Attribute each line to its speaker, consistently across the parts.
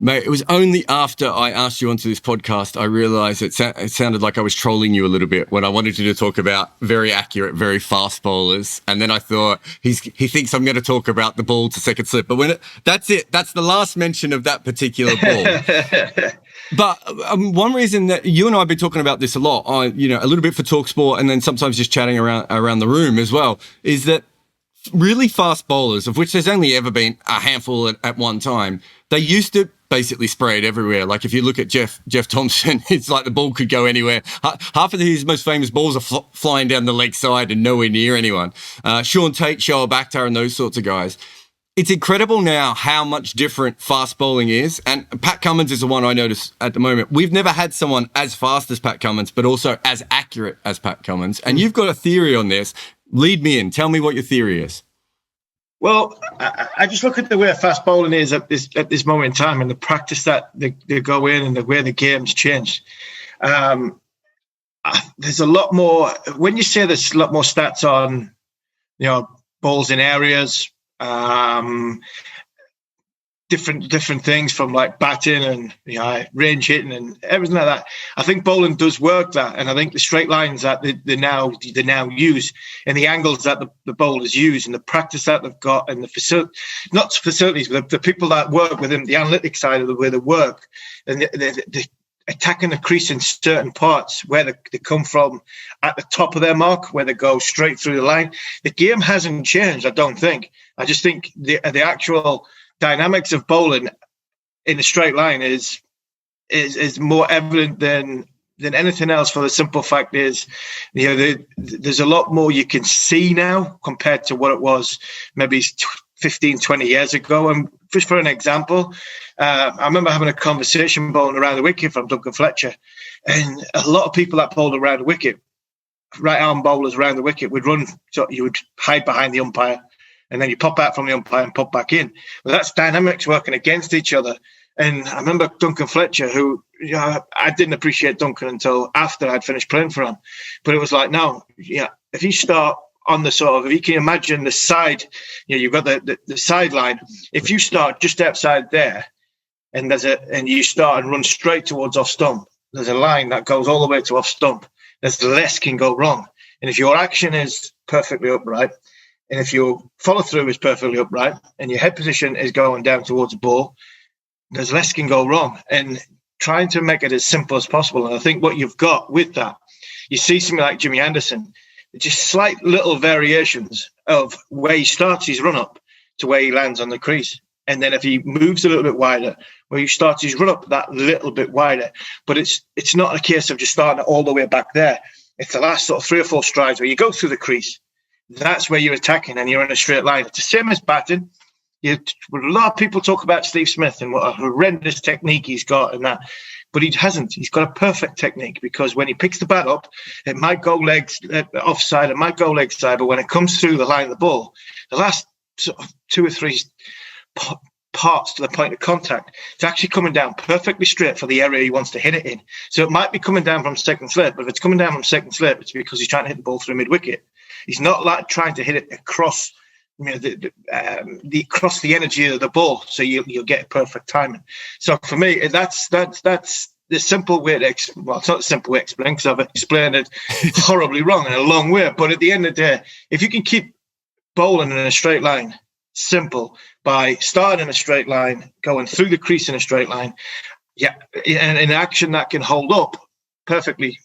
Speaker 1: Mate, it was only after I asked you onto this podcast I realized it sounded like I was trolling you a little bit when I wanted you to talk about very accurate, very fast bowlers. And then I thought he thinks I'm going to talk about the ball to second slip. But that's it. That's the last mention of that particular ball. But one reason that you and I have been talking about this a lot, a little bit for TalkSport and then sometimes just chatting around the room as well, is that really fast bowlers, of which there's only ever been a handful at one time, they used to basically spray it everywhere. Like if you look at Jeff Thompson, it's like the ball could go anywhere. Half of his most famous balls are flying down the leg side and nowhere near anyone. Sean Tate, Shoaib Akhtar, and those sorts of guys. It's incredible now how much different fast bowling is. And Pat Cummins is the one I notice at the moment. We've never had someone as fast as Pat Cummins, but also as accurate as Pat Cummins. And you've got a theory on this. Lead me in. Tell me what your theory is.
Speaker 2: Well, I just look at the way fast bowling is at this moment in time and the practice that they go in and the way the game's changed. There's a lot more, when you say there's a lot more stats on, balls in areas, different things from like batting and range hitting and everything like that. I think bowling does work that, and I think the straight lines that they now use and the angles that the bowlers use and the practice that they've got and not facilities, but the people that work within the analytic side of the way they work and the attacking the crease in certain parts where they come from at the top of their mark, where they go straight through the line. The game hasn't changed, I don't think. I just think the actual dynamics of bowling in a straight line is more evident than anything else, for the simple fact is, there's a lot more you can see now compared to what it was maybe 15, 20 years ago. And just for an example, I remember having a conversation bowling around the wicket from Duncan Fletcher, and a lot of people that bowled around the wicket, right arm bowlers around the wicket, would run, so you would hide behind the umpire, and then you pop out from the umpire and pop back in. Well, that's dynamics working against each other. And I remember Duncan Fletcher, who, I didn't appreciate Duncan until after I'd finished playing for him. But it was like, no, if you start on the if you can imagine the side, you've got the sideline. If you start just outside there and you start and run straight towards off stump, there's a line that goes all the way to off stump. There's less can go wrong. And if your action is perfectly upright, and if your follow-through is perfectly upright and your head position is going down towards the ball, there's less can go wrong. And trying to make it as simple as possible. And I think what you've got with that, you see something like Jimmy Anderson, just slight little variations of where he starts his run-up to where he lands on the crease. And then if he moves a little bit wider, where he starts his run-up that little bit wider. But it's not a case of just starting it all the way back there. It's the last sort of 3 or 4 strides where you go through the crease. That's where you're attacking and you're in a straight line. It's the same as batting. A lot of people talk about Steve Smith and what a horrendous technique he's got and that, but he hasn't. He's got a perfect technique, because when he picks the bat up, it might go legs offside, it might go leg side, but when it comes through the line of the ball, the last sort of 2 or 3 parts to the point of contact, it's actually coming down perfectly straight for the area he wants to hit it in. So it might be coming down from second slip, but if it's coming down from second slip, it's because he's trying to hit the ball through mid-wicket. He's not like trying to hit it across, across the energy of the ball, so you'll get perfect timing. So for me, that's the simple way to it's not a simple way to explain, because I've explained it horribly wrong in a long way. But at the end of the day, if you can keep bowling in a straight line simple by starting in a straight line, going through the crease in a straight line, and an action that can hold up perfectly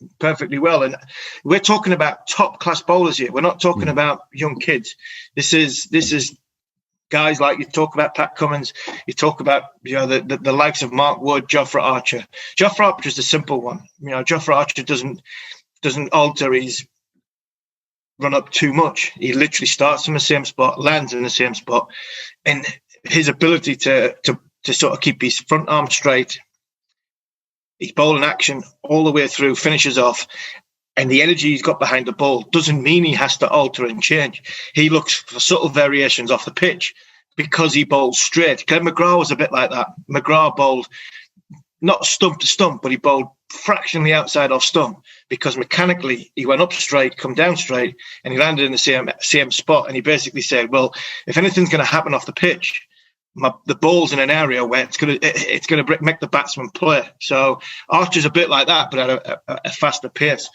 Speaker 2: well. And we're talking about top class bowlers here. We're not talking about young kids. This is guys like, you talk about Pat Cummins, you talk about the likes of Mark Wood, Jofra Archer. Jofra Archer is the simple one. Jofra Archer doesn't alter his run up too much. He literally starts in the same spot, lands in the same spot, and his ability to sort of keep his front arm straight, his bowling action all the way through, finishes off, and the energy he's got behind the ball doesn't mean he has to alter and change. He looks for subtle variations off the pitch because he bowls straight. Glenn McGrath was a bit like that. McGrath bowled not stump to stump, but he bowled fractionally outside off stump, because mechanically he went up straight, come down straight, and he landed in the same spot. And he basically said, well, if anything's going to happen off the pitch, the ball's in an area where it's gonna make the batsman play. So Archer's a bit like that, but at a faster pace.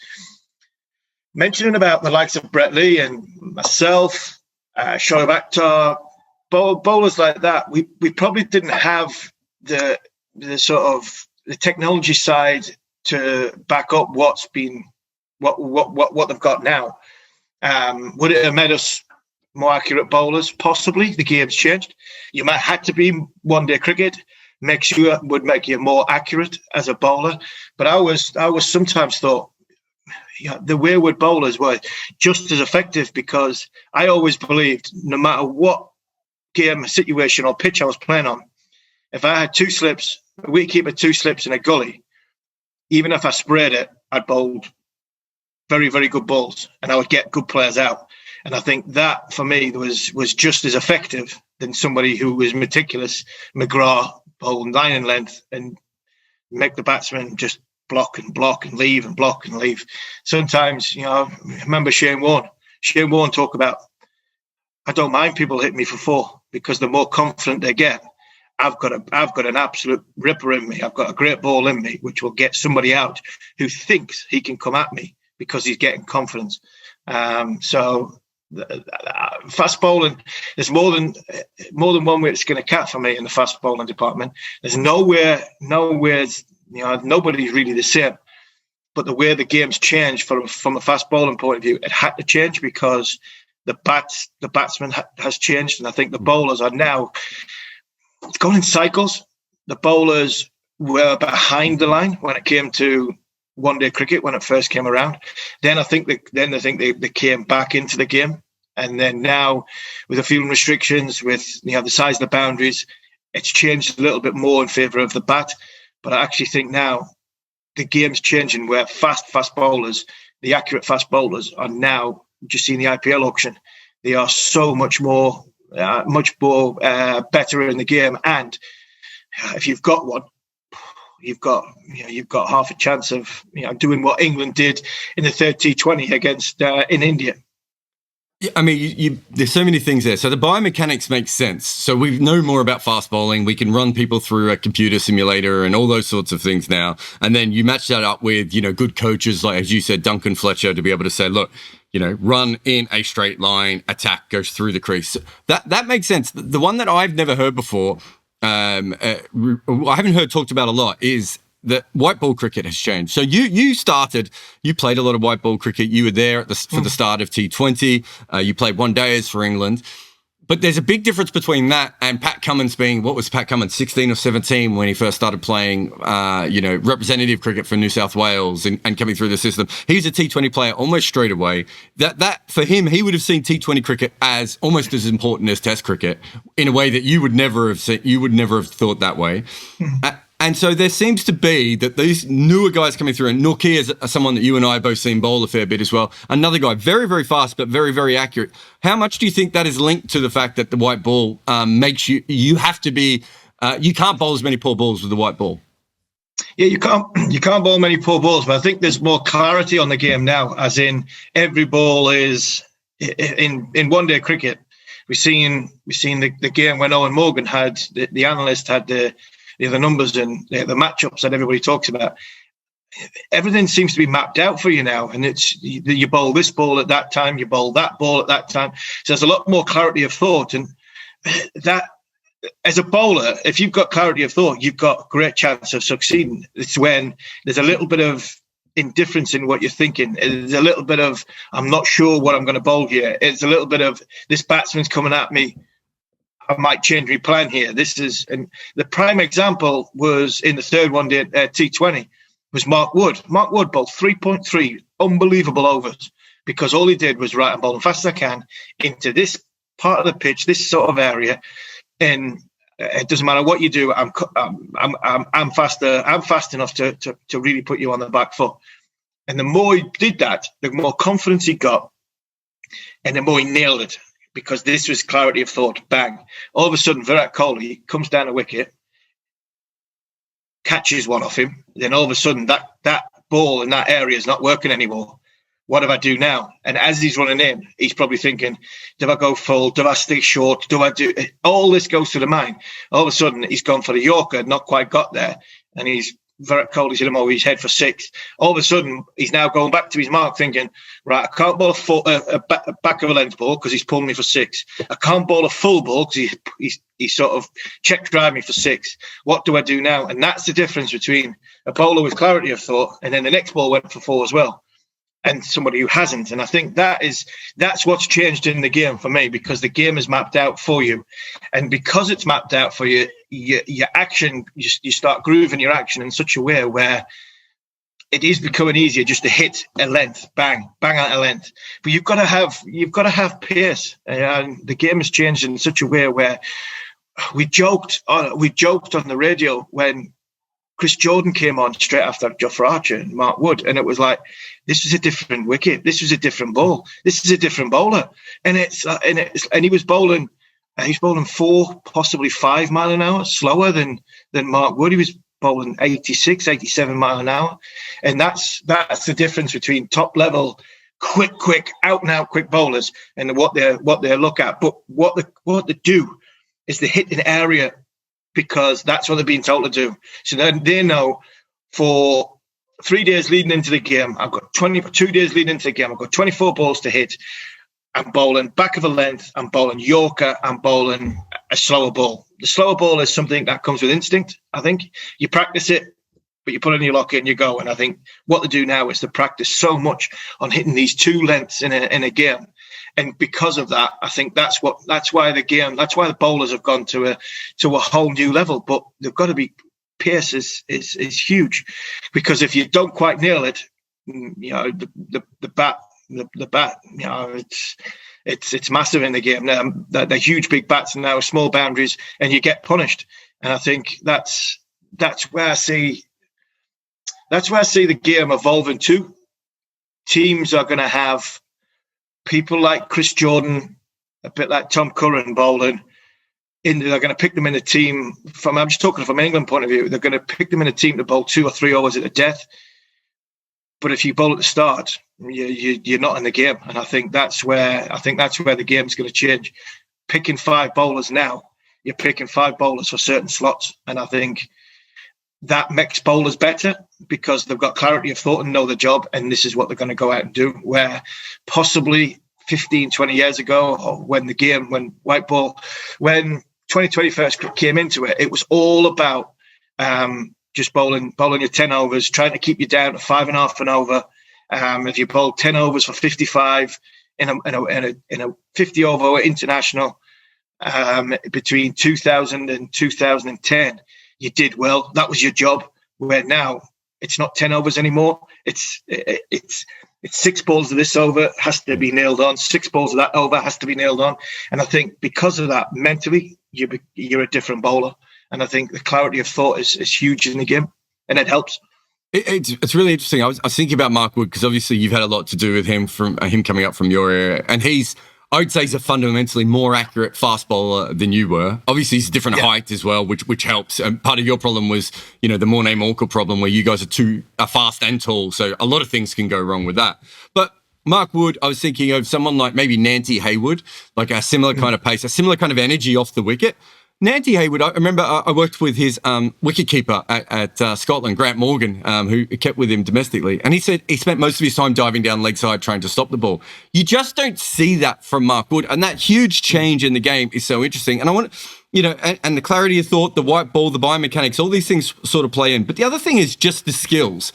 Speaker 2: Mentioning about the likes of Brett Lee and myself, Shoaib Akhtar, bowlers like that, we probably didn't have the sort of the technology side to back up what they've got now. Would it have made us more accurate bowlers? Possibly. The game's changed. You might have to be one-day cricket. Would make you more accurate as a bowler. But I was sometimes thought, the wayward bowlers were just as effective, because I always believed no matter what game, situation or pitch I was playing on, if I had two slips, a wicketkeeper, two slips in a gully, even if I sprayed it, I'd bowled very, very good balls and I would get good players out. And I think that for me was just as effective than somebody who was meticulous, McGrath, bowling line and length and make the batsman just block and leave and block and leave. Sometimes, I remember Shane Warne talk about, I don't mind people hitting me for four, because the more confident they get, I've got an absolute ripper in me. I've got a great ball in me, which will get somebody out who thinks he can come at me because he's getting confidence. So fast bowling, there's more than one way to skin a cat for me in the fast bowling department. There's nowhere's nobody's really the same. But the way the game's changed from a fast bowling point of view, it had to change because the batsman has changed, and I think the bowlers are now. It's gone in cycles. The bowlers were behind the line when it came to one-day cricket when it first came around. Then I think they came back into the game, and then now with the fielding restrictions, with the size of the boundaries, it's changed a little bit more in favour of the bat. But I actually think now the game's changing, where fast bowlers, the accurate fast bowlers, are now just seeing the IPL auction. They are so much more better in the game, and if you've got one, you've got half a chance of doing what England did in the third T20 against in India.
Speaker 1: Yeah, I mean, there's so many things there. So the biomechanics makes sense. So we know more about fast bowling. We can run people through a computer simulator and all those sorts of things now. And then you match that up with, good coaches like, as you said, Duncan Fletcher, to be able to say, look, run in a straight line, attack goes through the crease. That makes sense. The one that I've never heard before, I haven't heard talked about a lot, is that white ball cricket has changed. So you played a lot of white ball cricket. You were there for the start of T20. You played one days for England. But there's a big difference between that and Pat Cummins being, what was Pat Cummins, 16 or 17 when he first started playing, representative cricket for New South Wales and coming through the system. He's a T20 player almost straight away. That for him, he would have seen T20 cricket as almost as important as Test cricket in a way that you would never have seen. You would never have thought that way. And so there seems to be that these newer guys coming through, and Nortje is someone that you and I have both seen bowl a fair bit as well. Another guy, very, very fast, but very, very accurate. How much do you think that is linked to the fact that the white ball makes you have to be, you can't bowl as many poor balls with the white ball?
Speaker 2: Yeah, you can't bowl many poor balls, but I think there's more clarity on the game now, as in every ball is in one-day cricket. We've seen the game when Owen Morgan had, the analyst had the numbers and the matchups that everybody talks about. Everything seems to be mapped out for you now, and it's you bowl this ball at that time, you bowl that ball at that time. So there's a lot more clarity of thought, and that as a bowler, if you've got clarity of thought, you've got a great chance of succeeding. It's when there's a little bit of indifference in what you're thinking. There's a little bit of, I'm not sure what I'm going to bowl here. It's a little bit of, this batsman's coming at me, I might change my plan here. And the prime example was in the third one day at T20 was Mark Wood. Mark Wood bowled 3.3 unbelievable overs, because all he did was, right, I'm bowling fast as I can into this part of the pitch, this sort of area, and it doesn't matter what you do. I'm faster. I'm fast enough to really put you on the back foot. And the more he did that, the more confidence he got, and the more he nailed it. Because this was clarity of thought, bang. All of a sudden, Virat Kohli comes down a wicket, catches one off him. Then all of a sudden, that ball in that area is not working anymore. what do I do now? And as he's running in, he's probably thinking, do I go full? Do I stay short? Do I do all this goes through the mind? All of a sudden, he's gone for the Yorker, not quite got there, and he's very cold. He's hit him over his head for 6. All of a sudden, he's now going back to his mark, thinking, right, I can't bowl a back of a length ball because he's pulled me for 6. I can't bowl a full ball because he's sort of check drive me for 6. What do I do now? And that's the difference between a bowler with clarity of thought, and then the next ball went for 4 as well, and somebody who hasn't. And I think that's what's changed in the game for me, because the game is mapped out for you. And because it's mapped out for you, your action, you start grooving your action in such a way where it is becoming easier just to hit a length, bang out a length. But you've got to have pace. And the game has changed in such a way where we joked on the radio when Chris Jordan came on straight after Jofra Archer and Mark Wood, and it was like, this was a different wicket, this was a different ball, this is a different bowler, and he was bowling 4, possibly 5 mile an hour slower than Mark Wood. He was bowling 86, 87 mile an hour, and that's the difference between top level, quick out and out quick bowlers and what they look at. But what they do is they hit an area, because that's what they're being told to do. So then they know for 3 days leading into the game, I've got 22 days leading into the game, I've got 24 balls to hit. I'm bowling back of a length, I'm bowling Yorker, I'm bowling a slower ball. The slower ball is something that comes with instinct, I think. You practice it, but you put it in your locker and you go. And I think what they do now is to practice so much on hitting these 2 lengths in a game. And because of that, I think that's why the bowlers have gone to a whole new level. But they've got to be, pace is huge, because if you don't quite nail it, the bat, it's massive in the game. Now they're huge big bats and now small boundaries, and you get punished. And I think that's where I see the game evolving to. Teams are going to have people like Chris Jordan, a bit like Tom Curran bowling. They're going to pick them in a team I'm just talking from an England point of view. They're going to pick them in a team to bowl 2 or 3 overs at a death. But if you bowl at the start, you're not in the game. And I think that's where the game's going to change. Picking 5 bowlers now, you're picking 5 bowlers for certain slots. And I think that makes bowlers better, because they've got clarity of thought and know the job, and this is what they're going to go out and do. Where possibly 15, 20 years ago, or when 2020 first came into it, it was all about just bowling your 10 overs, trying to keep you down to 5.5 and over. If you bowl 10 overs for 55 in a 50 over international between 2000 and 2010, you did well. That was your job. Where now it's not 10 overs anymore. It's 6 balls of this over has to be nailed on. 6 balls of that over has to be nailed on. And I think because of that, mentally, you're a different bowler. And I think the clarity of thought is huge in the game, and it helps.
Speaker 1: It's really interesting. I was thinking about Mark Wood, because obviously you've had a lot to do with him, from him coming up from your area, and I would say he's a fundamentally more accurate fast bowler than you were. Obviously, he's a different height as well, which helps. And part of your problem was, the Mornay Morkel problem, where you guys are fast and tall. So a lot of things can go wrong with that. But Mark Wood, I was thinking of someone like maybe Nanty Haywood, like a similar kind of pace, a similar kind of energy off the wicket. Nanty Haywood, I remember I worked with his wicketkeeper at Scotland, Grant Morgan, who kept with him domestically. And he said he spent most of his time diving down leg side trying to stop the ball. You just don't see that from Mark Wood. And that huge change in the game is so interesting. And I want, and the clarity of thought, the white ball, the biomechanics, all these things sort of play in. But the other thing is just the skills.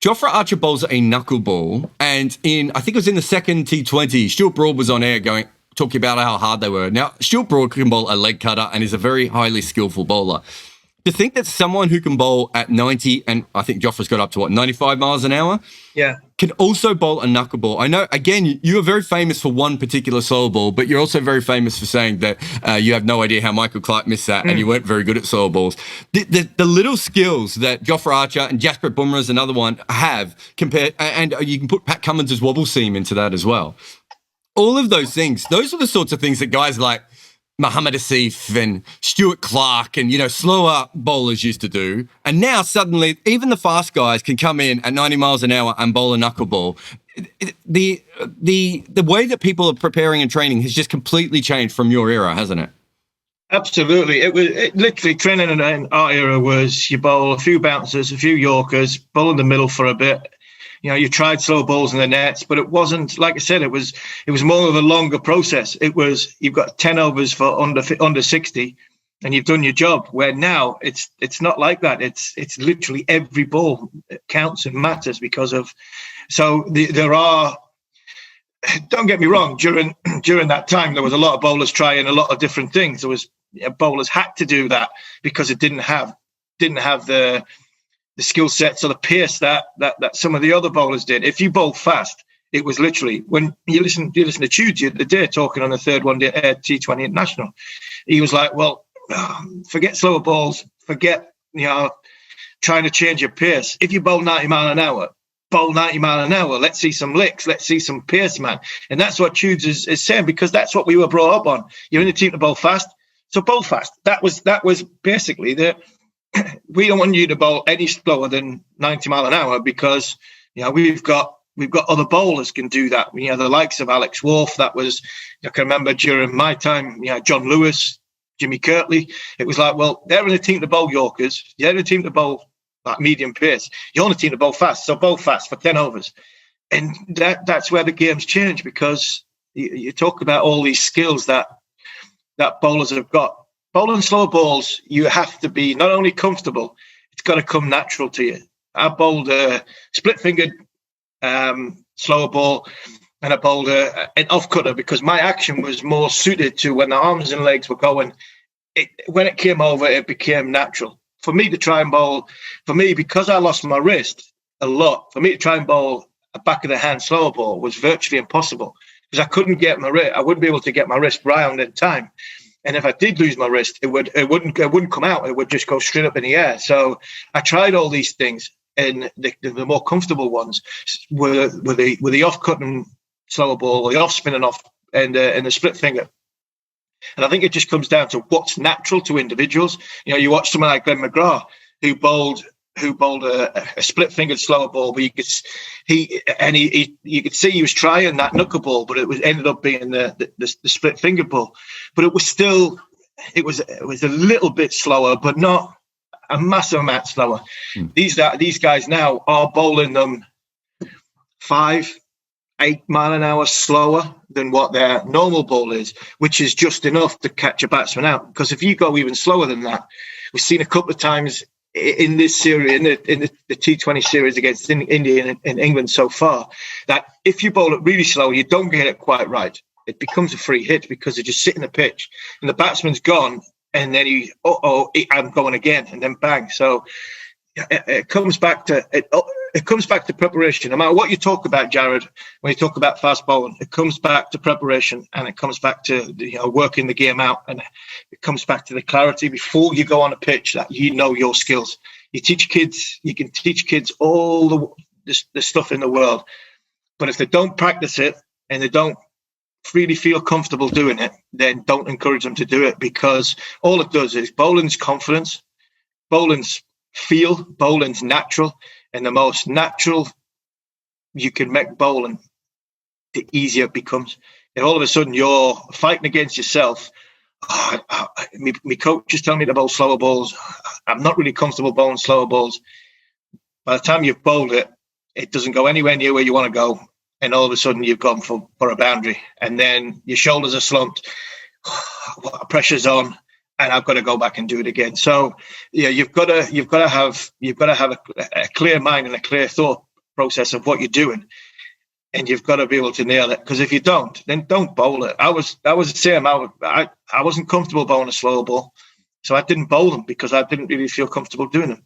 Speaker 1: Jofra Archer bowls a knuckleball. And I think it was in the second T20, Stuart Broad was on air talking about how hard they were. Now, Stuart Broad can bowl a leg cutter and is a very highly skillful bowler. To think that someone who can bowl at 90, and I think Jofra's got up to 95 miles an hour, can also bowl a knuckleball. I know, again, you are very famous for one particular slow ball, but you're also very famous for saying that you have no idea how Michael Clarke missed that, and you weren't very good at slow balls. The little skills that Jofra Archer and Jasprit Bumrah is another one have compared, and you can put Pat Cummins' wobble seam into that as well. All of those things, those are the sorts of things that guys like Muhammad Asif and Stuart Clark and, slower bowlers used to do. And now suddenly, even the fast guys can come in at 90 miles an hour and bowl a knuckleball. the way that people are preparing and training has just completely changed from your era, hasn't it?
Speaker 2: Absolutely. It literally training in our era was you bowl a few bouncers, a few Yorkers, bowl in the middle for a bit. You tried slow balls in the nets, but it wasn't, like I said, it was more of a longer process. It was, you've got 10 overs for under 60 and you've done your job, where now it's not like that. It's literally every ball counts and matters because of, so there are, don't get me wrong, during that time, there was a lot of bowlers trying a lot of different things. There was, bowlers had to do that because it didn't have the skill sets or the pace that some of the other bowlers did. If you bowl fast, it was literally, when you listen to Chude the other day talking on the third one day T20 International, he was like, well, forget slower balls, forget trying to change your pace. If you bowl 90 mile an hour, bowl 90 mile an hour. Let's see some licks. Let's see some pace, man. And that's what Chude is saying, because that's what we were brought up on. You're in the team to bowl fast, so bowl fast. That was basically the. We don't want you to bowl any slower than 90 mile an hour, because we've got other bowlers can do that. The likes of Alex Wolf. That was, I can remember during my time. John Lewis, Jimmy Kirtley. It was like, well, they're in a team to bowl Yorkers. They're in a team to bowl like medium pace. You're on a team to bowl fast, so bowl fast for 10 overs. And that's where the game's changed, because you talk about all these skills that bowlers have got. Bowling slow balls, you have to be not only comfortable, it's got to come natural to you. I bowled a split-fingered slower ball, and I bowled an off-cutter because my action was more suited to when the arms and legs were going. When it came over, it became natural. For me to try and bowl, because I lost my wrist a lot, for me to try and bowl a back-of-the-hand slower ball was virtually impossible, because I couldn't get my wrist. I wouldn't be able to get my wrist round in time. And if I did lose my wrist, it wouldn't come out. It would just go straight up in the air. So I tried all these things, and the more comfortable ones were the off-cutting slower ball, the off-spinning off, and the split finger. And I think it just comes down to what's natural to individuals. You watch someone like Glenn McGrath who bowled a split-fingered slower ball, but you could see he was trying that knuckleball, but it ended up being the split-fingered ball. But it was a little bit slower, but not a massive amount slower. These guys now are bowling them 5-8 mile an hour slower than what their normal ball is, which is just enough to catch a batsman out. Because if you go even slower than that, we've seen a couple of times in this series, in the T20 series against India and England so far, that if you bowl it really slow, you don't get it quite right, it becomes a free hit, because they just sit in the pitch and the batsman's gone, and then I'm going again, and then bang. So it comes back to preparation. No matter what you talk about, Jarrod, when you talk about fast bowling, it comes back to preparation, and it comes back to working the game out, and it comes back to the clarity before you go on a pitch that your skills. You can teach kids all the stuff in the world, but if they don't practice it and they don't really feel comfortable doing it, then don't encourage them to do it, because all it does is bowling's confidence, bowling's feel, bowling's natural, and the most natural you can make bowling, the easier it becomes. And all of a sudden you're fighting against yourself. My coach is telling me to bowl slower balls. I'm not really comfortable bowling slower balls. By the time you've bowled it, it doesn't go anywhere near where you want to go. And all of a sudden you've gone for a boundary, and then your shoulders are slumped, pressure's on, and I've got to go back and do it again. So you've got to have a clear mind and a clear thought process of what you're doing, and you've got to be able to nail it. Because if you don't, then don't bowl it. I was the same. I wasn't comfortable bowling a slow ball, so I didn't bowl them because I didn't really feel comfortable doing them.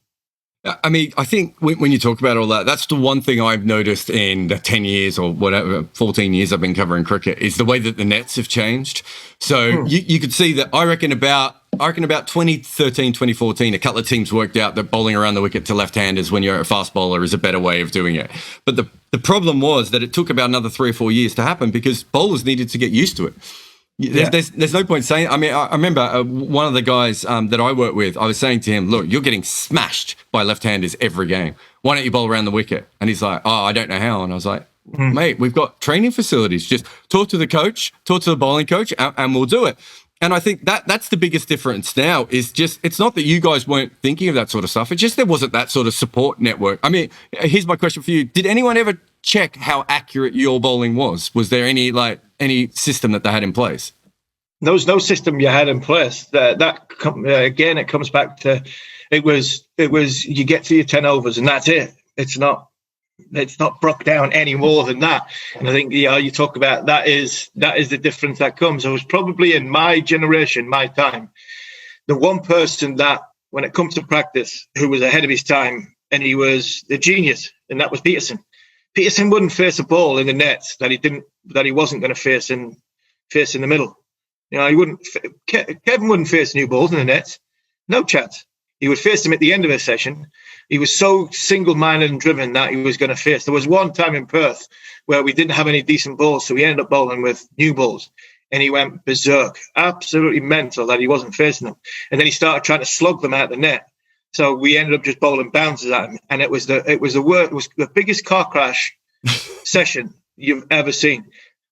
Speaker 1: I mean, I think when you talk about all that, that's the one thing I've noticed in the 10 years or whatever, 14 years I've been covering cricket, is the way that the nets have changed. So you could see that I reckon about 2013, 2014, a couple of teams worked out that bowling around the wicket to left-handers when you're a fast bowler is a better way of doing it. But the problem was that it took about another 3 or 4 years to happen, because bowlers needed to get used to it. There's no point saying. I mean, I remember one of the guys that I work with. I was saying to him, "Look, you're getting smashed by left-handers every game. Why don't you bowl around the wicket?" And he's like, "Oh, I don't know how." And I was like, mate, we've got training facilities. Just talk to the coach, talk to the bowling coach, and we'll do it. And I think that's the biggest difference now is just, it's not that you guys weren't thinking of that sort of stuff. It's just there wasn't that sort of support network. I mean, here's my question for you. Did anyone ever check how accurate your bowling was? Was there any system that they had in place?
Speaker 2: There was no system you had in place. Again, it comes back to, it was you get to your 10 overs and that's it. It's not broke down any more than that. And I think, you talk about that is the difference that comes. I was probably in my generation, my time, the one person that when it comes to practice, who was ahead of his time, and he was the genius, and that was Peterson. Peterson wouldn't face a ball in the nets that he wasn't going to face in the middle. He wouldn't. Kevin wouldn't face new balls in the nets. No chance. He would face them at the end of a session. He was so single-minded and driven that he was going to face. There was one time in Perth where we didn't have any decent balls, so we ended up bowling with new balls, and he went berserk, absolutely mental that he wasn't facing them. And then he started trying to slug them out the net. So we ended up just bowling bounces at him, and it was the biggest car crash session you've ever seen.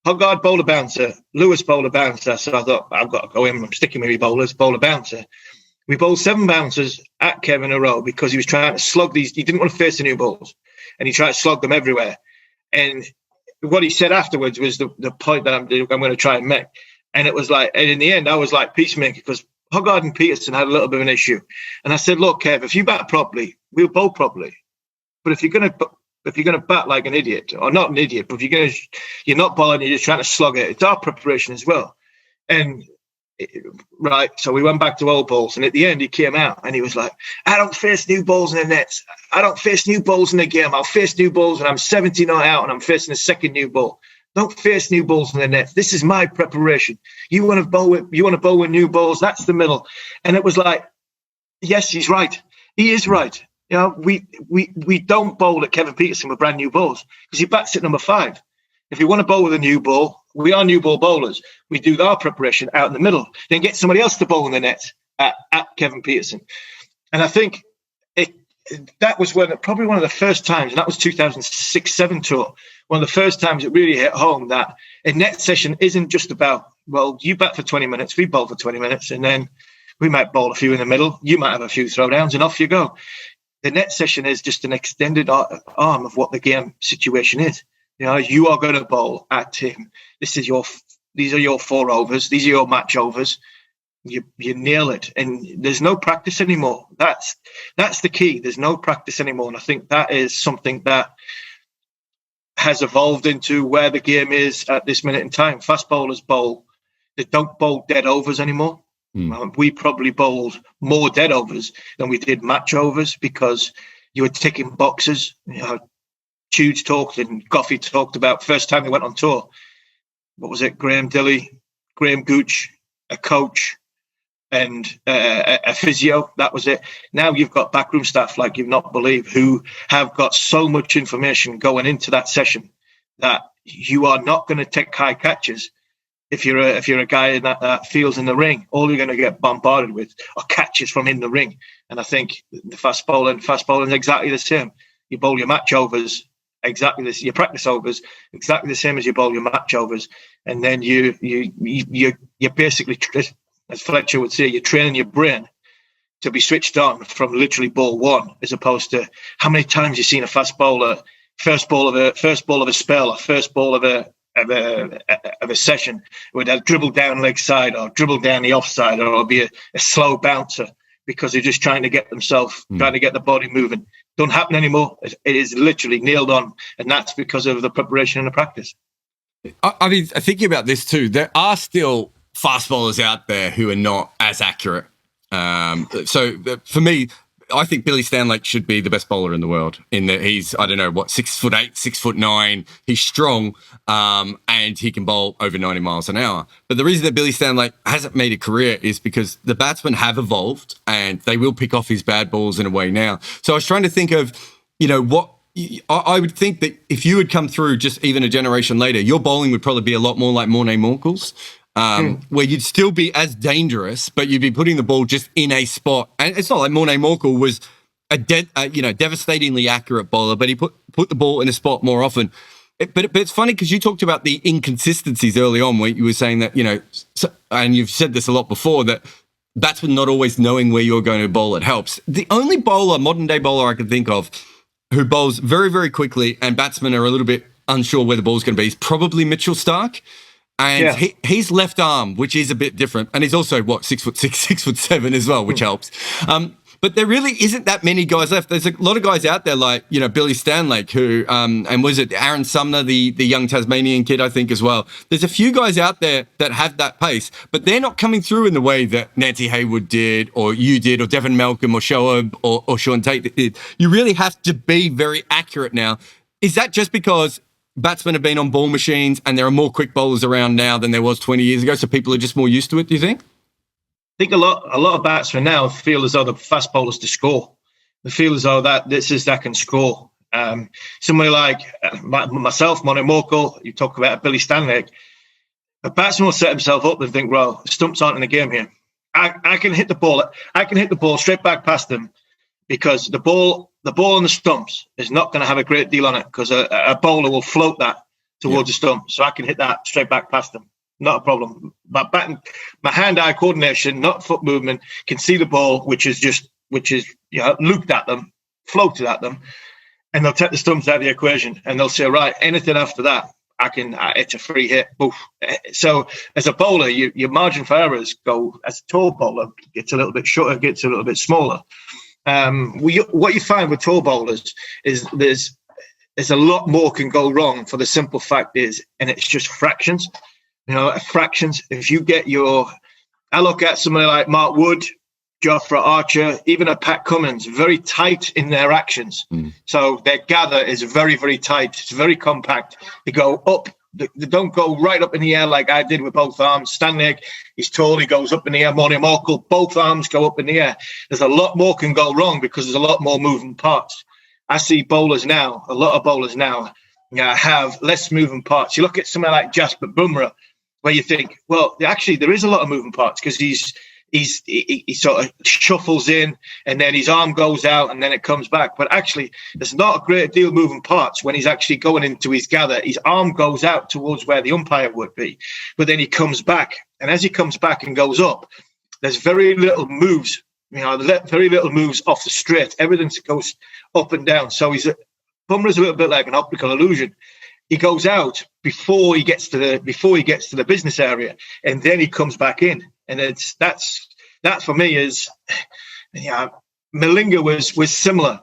Speaker 2: Hoggard bowler bouncer, Lewis bowler bouncer. So I thought, I've got to go in. I'm sticking with me bowlers, bowler bouncer. We bowled 7 bouncers at Kevin in a row because he was trying to slug these. He didn't want to face the new balls, and he tried to slug them everywhere. And what he said afterwards was the point that I'm going to try and make. And it was like, and in the end, I was like peacemaker because Hoggard and Peterson had a little bit of an issue. And I said, look, Kev, if you bat properly, we'll bowl properly. But if you're going to bat like an idiot, or not an idiot, but if you're not bowling, you're just trying to slug it. It's our preparation as well. And right, so we went back to old balls, and at the end he came out and he was like, I don't face new balls in the nets. I don't face new balls in the game. I'll face new balls when I'm 70 not out and I'm facing a second new ball. Don't face new balls in the nets. This is my preparation. You want to bowl with new balls, that's the middle. And it was like, yes, he's right. He is right. We don't bowl at Kevin Peterson with brand new balls because he bats at number 5. If you want to bowl with a new ball, we are new ball bowlers. We do our preparation out in the middle, then get somebody else to bowl in the net at Kevin Peterson. And I think that was probably one of the first times, and that was 2006-07 tour, one of the first times it really hit home that a net session isn't just about, well, you bat for 20 minutes, we bowl for 20 minutes, and then we might bowl a few in the middle, you might have a few throwdowns, and off you go. The net session is just an extended arm of what the game situation is. You are going to bowl at him. These are your 4 overs. These are your match overs. You nail it, and there's no practice anymore. That's the key. There's no practice anymore, and I think that is something that has evolved into where the game is at this minute in time. Fast bowlers bowl. They don't bowl dead overs anymore. We probably bowled more dead overs than we did match overs because you were ticking boxes. Tudes talked and Goffey talked about first time they went on tour. What was it? Graham Dilly, Graham Gooch, a coach, and a physio. That was it. Now you've got backroom staff like you've not believed who have got so much information going into that session that you are not going to take high catches if you're a guy that feels in the ring. All you're going to get bombarded with are catches from in the ring. And I think the fast bowling is exactly the same. You bowl your match overs exactly this. Your practice overs exactly the same as you bowl your match overs, and then you basically, as Fletcher would say, you're training your brain to be switched on from literally ball one, as opposed to how many times you've seen a fast bowler first ball of a spell or first ball of a session would have dribble down leg side or dribble down the offside or be a slow bouncer because they're just trying to get themselves, trying to get the body moving. Don't happen anymore. It is literally nailed on, and that's because of the preparation and the practice.
Speaker 1: I mean, thinking about this too, there are still fast bowlers out there who are not as accurate. So for me, I think Billy Stanlake should be the best bowler in the world in that he's, 6'8", 6'9". He's strong, and he can bowl over 90 miles an hour. But the reason that Billy Stanlake hasn't made a career is because the batsmen have evolved and they will pick off his bad balls in a way now. So I was trying to think of, what I would think that if you had come through just even a generation later, your bowling would probably be a lot more like Morné Morkel's. Where you'd still be as dangerous, but you'd be putting the ball just in a spot. And it's not like Morné Morkel was a devastatingly accurate bowler, but he put the ball in a spot more often. But it's funny because you talked about the inconsistencies early on, where you were saying that, and you've said this a lot before, that batsmen not always knowing where you're going to bowl, it helps. The only bowler, modern day bowler I can think of, who bowls very, very quickly and batsmen are a little bit unsure where the ball's going to be is probably Mitchell Starc. And he's left arm, which is a bit different. And he's also, 6'6", 6'7" as well, which helps. But there really isn't that many guys left. There's a lot of guys out there like, Billy Stanlake, who, and was it Aaron Sumner, the young Tasmanian kid, I think, as well. There's a few guys out there that have that pace, but they're not coming through in the way that Nancy Haywood did, or you did, or Devon Malcolm, or Shoaib, or Sean Tate did. You really have to be very accurate now. Is that just because batsmen have been on ball machines and there are more quick bowlers around now than there was 20 years ago, so people are just more used to it, do you think?
Speaker 2: I think a lot of batsmen now feel as though the fast bowlers to score. They feel as though that can score. Somebody like myself, Monomoko, you talk about Billy Stanlake, a batsman will set himself up and think, well, the stumps aren't in the game here. I can hit the ball. I can hit the ball straight back past them because the ball on the stumps is not going to have a great deal on it because a bowler will float that towards the stump. So I can hit that straight back past them. Not a problem. My hand-eye coordination, not foot movement, can see the ball, which is looped at them, floated at them, and they'll take the stumps out of the equation, and they'll say, right, anything after that, it's a free hit. Oof. So as a bowler, your margin for errors go, as a tall bowler, gets a little bit shorter, gets a little bit smaller. What you find with tall bowlers is there's a lot more can go wrong for the simple fact is, and it's just fractions. Fractions. If you get I look at somebody like Mark Wood, Jofra Archer, even a Pat Cummins, very tight in their actions. So their gather is very, very tight. It's very compact. They go up. They don't go right up in the air like I did with both arms. Stanley, he's tall. He goes up in the air. Morning Morkel, both arms go up in the air. There's a lot more can go wrong because there's a lot more moving parts. I see bowlers now, a lot of bowlers now, have less moving parts. You look at somebody like Jasper Bumrah, where you think, well, actually, there is a lot of moving parts because he sort of shuffles in and then his arm goes out and then it comes back. But actually, there's not a great deal of moving parts when he's actually going into his gather. His arm goes out towards where the umpire would be, but then he comes back. And as he comes back and goes up, there's very little moves, very little moves off the straight. Everything goes up and down. So Bumrah's a little bit like an optical illusion. He goes out before he gets to the business area, and then he comes back in. And that for me is, Malinga was similar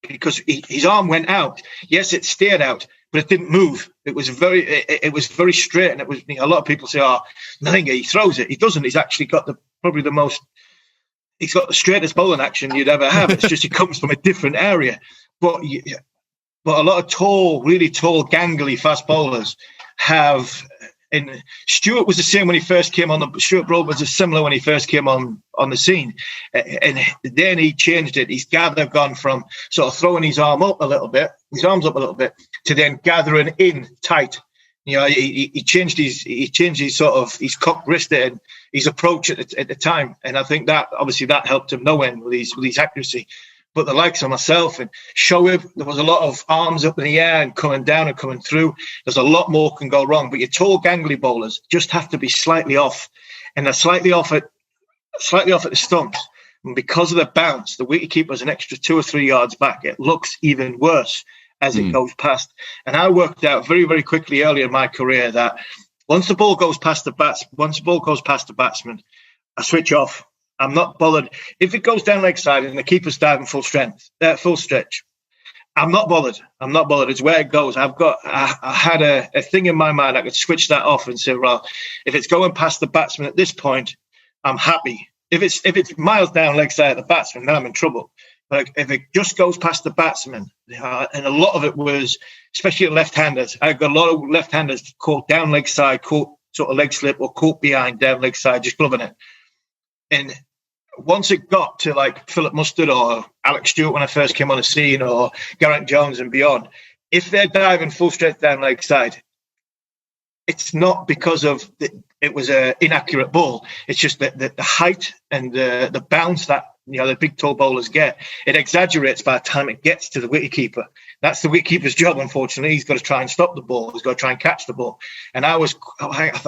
Speaker 2: because his arm went out. Yes, it stayed out, but it didn't move. It was very straight, and it was a lot of people say, "Oh, Malinga, he throws it." He doesn't. He's actually got he's got the straightest bowling action you'd ever have. It's just he comes from a different area, but a lot of tall, really tall, gangly fast bowlers have. And Stuart was the same when he first came on. Stuart Broad was similar when he first came on the scene, and then he changed it. He's gone from sort of throwing his arms up a little bit, to then gathering in tight. He changed his sort of his cocked wrist and his approach at the time, and I think that obviously that helped him no end with his accuracy. But the likes of myself and Shoaib, there was a lot of arms up in the air and coming down and coming through. There's a lot more can go wrong. But your tall, gangly bowlers just have to be slightly off. And they're slightly off at the stumps. And because of the bounce, the wicketkeeper's an extra 2 or 3 yards back. It looks even worse as it goes past. And I worked out very, very quickly earlier in my career that once the ball goes past the batsman, I switch off. I'm not bothered. If it goes down leg side and the keeper's diving full stretch, I'm not bothered. It's where it goes. I had a thing in my mind. I could switch that off and say, well, if it's going past the batsman at this point, I'm happy. If it's miles down leg side of the batsman, then I'm in trouble. But if it just goes past the batsman, and a lot of it was, especially left-handers, I got a lot of left-handers caught down leg side, caught sort of leg slip, or caught behind down leg side, just gloving it. And once it got to like Philip Mustard or Alex Stewart when I first came on the scene, or Garrett Jones and beyond, if they're diving full straight down leg side, it's not because it was an inaccurate ball. It's just that the height and the bounce that the big tall bowlers get. It exaggerates by the time it gets to the wicketkeeper. That's the wicketkeeper's job, unfortunately. He's got to try and stop the ball. He's got to try and catch the ball. And I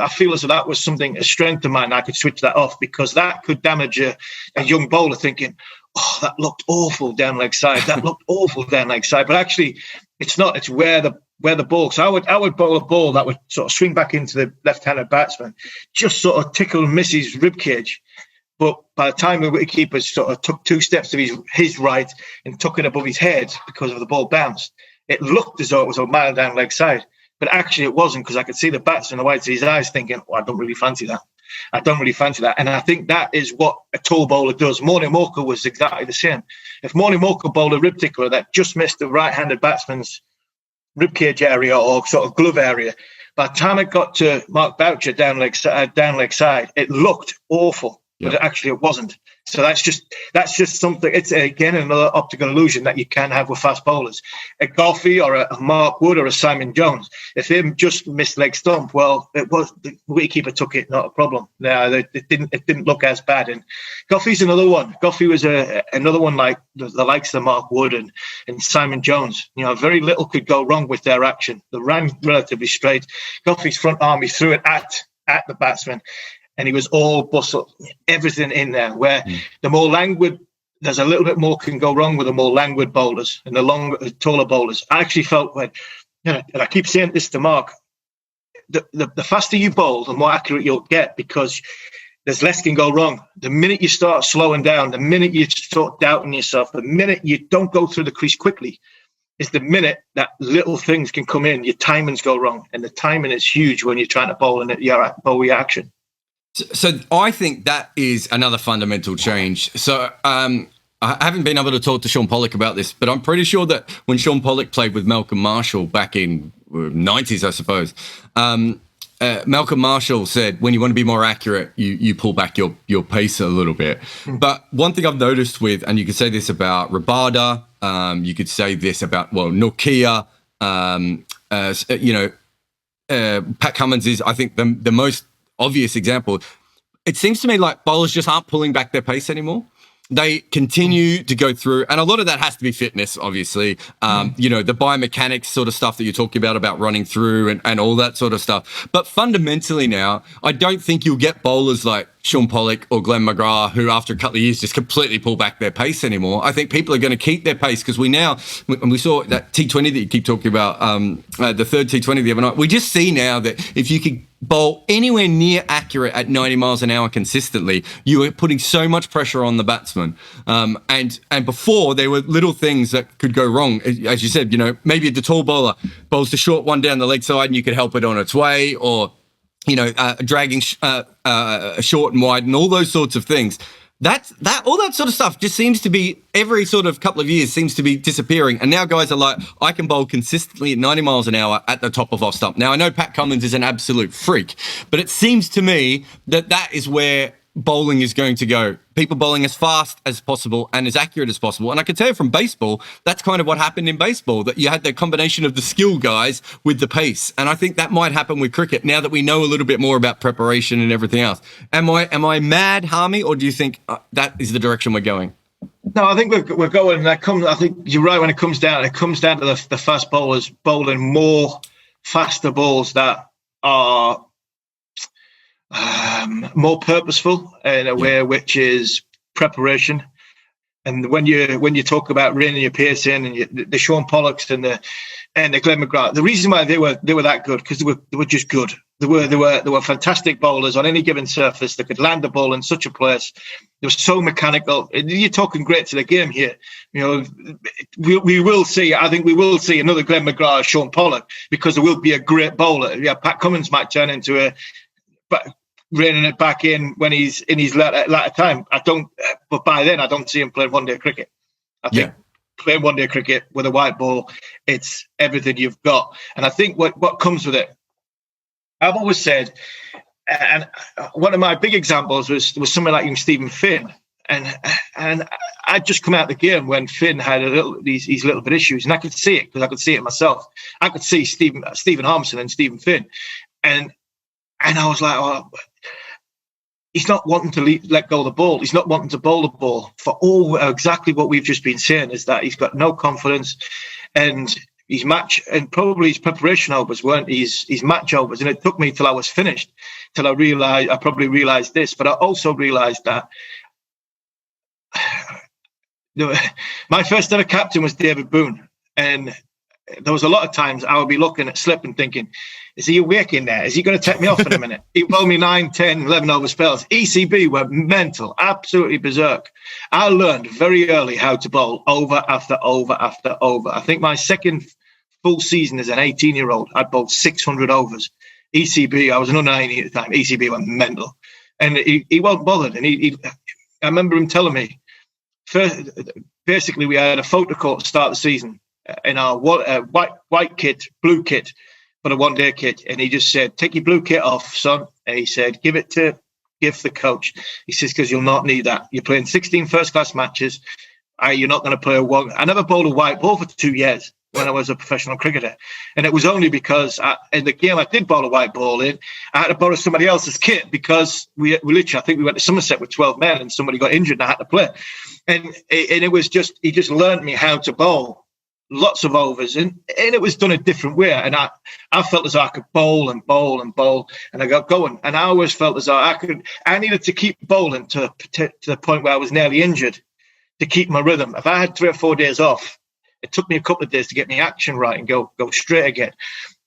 Speaker 2: feel as though that was a strength of mine. I could switch that off, because that could damage a young bowler thinking, oh, that looked awful down leg side. That looked awful down leg side. But actually, it's not. It's where the ball. So I would bowl a ball that would sort of swing back into the left-handed batsman, just sort of tickle and miss his rib cage. But by the time the wicketkeeper sort of took 2 steps to his right and took it above his head because of the ball bounced, it looked as though it was a mile down leg side. But actually it wasn't, because I could see the batsman, the whites of his eyes, thinking, I don't really fancy that. And I think that is what a tall bowler does. Morning Walker was exactly the same. If Morning Walker bowled a rib tickler that just missed the right-handed batsman's ribcage area or sort of glove area, by the time it got to Mark Boucher down leg side, it looked awful. But actually it wasn't. So that's just something. It's again another optical illusion that you can have with fast bowlers. A Goffey or a Mark Wood or a Simon Jones, if they just missed leg stump, well, it was the wicketkeeper took it, not a problem. No, it didn't look as bad. And Goffey's another one. Goffey was another one like the likes of Mark Wood and Simon Jones. Very little could go wrong with their action. They ran relatively straight. Goffey's front arm, he threw it at the batsman. And he was all bustle, everything in there, where the more languid, there's a little bit more can go wrong with the more languid bowlers and the taller bowlers. I actually felt and I keep saying this to Mark, the faster you bowl, the more accurate you'll get, because there's less can go wrong. The minute you start slowing down, the minute you start doubting yourself, the minute you don't go through the crease quickly, is the minute that little things can come in, your timings go wrong. And the timing is huge when you're trying to bowl your action.
Speaker 1: So I think that is another fundamental change. So I haven't been able to talk to Sean Pollock about this, but I'm pretty sure that when Sean Pollock played with Malcolm Marshall back in 90s, I suppose, Malcolm Marshall said, when you want to be more accurate, you pull back your pace a little bit. But one thing I've noticed and you could say this about Rabada, you could say this about, Nokia, Pat Cummins is, I think, the most obvious example. It seems to me like bowlers just aren't pulling back their pace anymore. They continue to go through, and a lot of that has to be fitness, obviously. The biomechanics sort of stuff that you're talking about running through and all that sort of stuff. But fundamentally now, I don't think you'll get bowlers like Sean Pollock or Glenn McGrath who after a couple of years just completely pull back their pace anymore. I think people are going to keep their pace, because we saw that T20 that you keep talking about, the third T20 the other night. We just see now that if you could bowl anywhere near accurate at 90 miles an hour consistently, you are putting so much pressure on the batsman. And before, there were little things that could go wrong. As you said, maybe the tall bowler bowls the short one down the leg side and you could help it on its way, or dragging short and wide and all those sorts of things. All that sort of stuff just seems to be, every sort of couple of years seems to be disappearing. And now guys are like, I can bowl consistently at 90 miles an hour at the top of off stump. Now I know Pat Cummins is an absolute freak, but it seems to me that is where bowling is going to go. People bowling as fast as possible and as accurate as possible. And I can tell you from baseball, that's kind of what happened in baseball, that you had the combination of the skill guys with the pace. And I think that might happen with cricket now that we know a little bit more about preparation and everything else. Am I mad, Harmy, or do you think that is the direction we're going?
Speaker 2: No, I think we're going. I think you're right when it comes down. It comes down to the fast bowlers bowling more faster balls that are more purposeful in a way, which is preparation. And when you talk about reining your pace in, and the Sean Pollocks and the Glenn McGrath, the reason why they were that good, because they were just good. They were fantastic bowlers on any given surface. They could land the ball in such a place. They were so mechanical. You're talking great to the game here. We will see. I think we will see another Glenn McGrath, Sean Pollock, because there will be a great bowler. Yeah, Pat Cummins might turn into reining it back in when he's in his latter time. But by then I don't see him playing one-day cricket. I think playing one-day cricket with a white ball, it's everything you've got. And I think what comes with it, I've always said, and one of my big examples was something like Stephen Finn. And I'd just come out of the game when Finn had these little bit issues, and I could see it because I could see it myself. I could see Stephen Harmison and Stephen Finn, and I was like, he's not wanting to let go of the ball. He's not wanting to bowl the ball for all exactly what we've just been saying, is that he's got no confidence, and his match and probably his preparation overs weren't his match overs. And it took me till I was finished till I realized this. But I also realized that my first ever captain was David Boone, and there was a lot of times I would be looking at Slip and thinking, is he awake in there? Is he going to take me off in a minute? He bowled me 9, 10, 11 over spells. ECB were mental, absolutely berserk. I learned very early how to bowl over after over after over. I think my second full season as an 18-year-old, I bowled 600 overs. ECB, I was an under-19 at the time. ECB were mental. And he wasn't bothered. And I remember him telling me, first, basically, we had a photo call to start the season in our white kit, blue kit, for the one-day kit. And he just said, take your blue kit off, son. And he said, give the coach. He says, because you'll not need that. You're playing 16 first-class matches. You're not going to play a one. I never bowled a white ball for 2 years when I was a professional cricketer. And it was only because in the game I did bowl a white ball in, I had to borrow somebody else's kit because we literally, I think we went to Somerset with 12 men and somebody got injured and I had to play. And it was just, he just learned me how to bowl lots of overs, and it was done a different way. And I felt as though I could bowl and bowl and bowl, and I got going. And I always felt as though I needed to keep bowling to the point where I was nearly injured to keep my rhythm. If I had 3 or 4 days off, it took me a couple of days to get my action right and go straight again.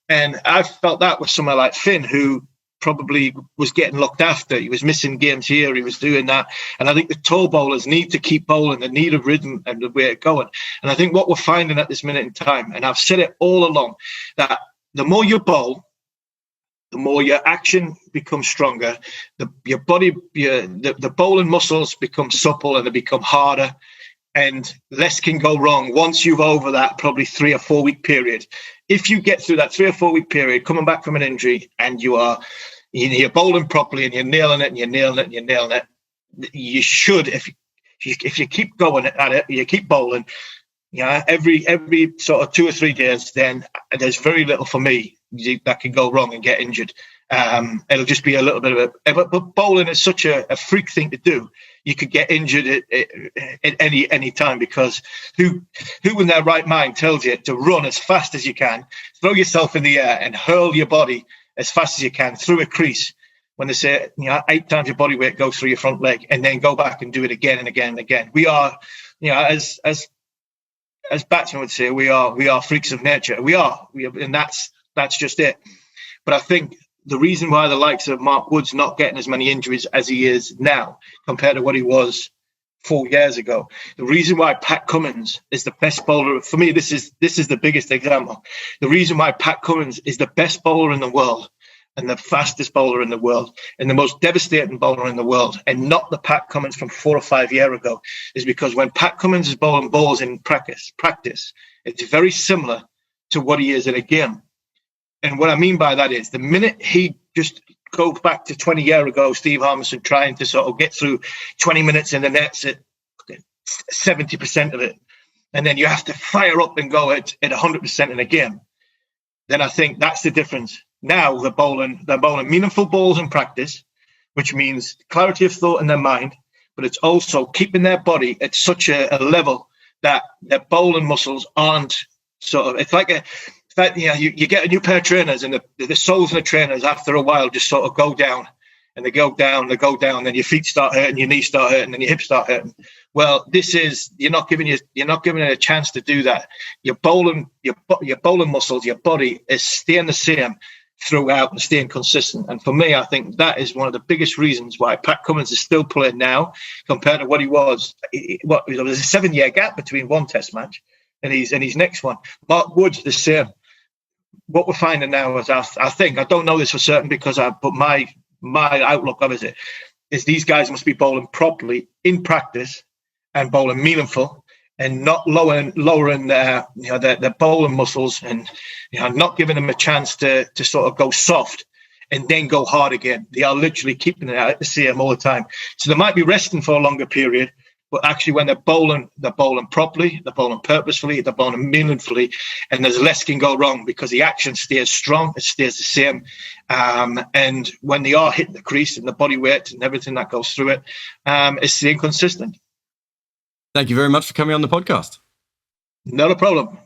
Speaker 2: And I felt that with someone like Finn, who probably was getting looked after. He was missing games here. He was doing that. And I think the tall bowlers need to keep bowling. They need a rhythm and the way it's going. And I think what we're finding at this minute in time, and I've said it all along, that the more you bowl, the more your action becomes stronger. Your body, the bowling muscles become supple and they become harder. And less can go wrong once you've over that probably 3 or 4 week period. If you get through that 3 or 4 week period, coming back from an injury, and you're bowling properly and you're nailing it and you're nailing it and you're nailing it, you should, if you keep going at it, you keep bowling, every sort of 2 or 3 days, then there's very little for me that can go wrong and get injured. It'll just be a little bit of but bowling is such a freak thing to do. You could get injured at any time, because who in their right mind tells you to run as fast as you can, throw yourself in the air and hurl your body as fast as you can through a crease when they say 8 times your body weight goes through your front leg, and then go back and do it again and again and again. We are, as batsmen would say, we are freaks of nature. We are, and that's just it. But I think the reason why the likes of Mark Wood's not getting as many injuries as he is now compared to what he was 4 years ago, the reason why Pat Cummins is the best bowler, for me, this is the biggest example. The reason why Pat Cummins is the best bowler in the world and the fastest bowler in the world and the most devastating bowler in the world, and not the Pat Cummins from 4 or 5 years ago, is because when Pat Cummins is bowling balls in practice, it's very similar to what he is in a game. And what I mean by that is the minute he just goes back to 20 years ago, Steve Harmison trying to sort of get through 20 minutes in the nets at 70% of it, and then you have to fire up and go at 100% in a game, then I think that's the difference. Now they're bowling meaningful balls in practice, which means clarity of thought in their mind, but it's also keeping their body at such a level that their bowling muscles aren't sort of, it's like you get a new pair of trainers, and the soles of the trainers after a while just sort of go down, and they go down, then your feet start hurting, your knees start hurting, and your hips start hurting. Well, this is, you're not giving it a chance to do that. Your bowling muscles, your body is staying the same throughout and staying consistent. And for me, I think that is one of the biggest reasons why Pat Cummins is still playing now compared to what he was. There was a 7-year gap between one test match and his next one. Mark Wood's the same. What we're finding now is, I think, I don't know this for certain, but my outlook of it is these guys must be bowling properly in practice and bowling meaningful, and not lowering their bowling muscles, and not giving them a chance to sort of go soft and then go hard again. They are literally keeping it at the same all the time. So they might be resting for a longer period, But actually, when they're bowling properly, they're bowling purposefully, they're bowling meaningfully, and there's less can go wrong because the action stays strong, it stays the same. And when they are hitting the crease and the body weight and everything that goes through it, it's staying consistent.
Speaker 1: Thank you very much for coming on the podcast.
Speaker 2: Not a problem.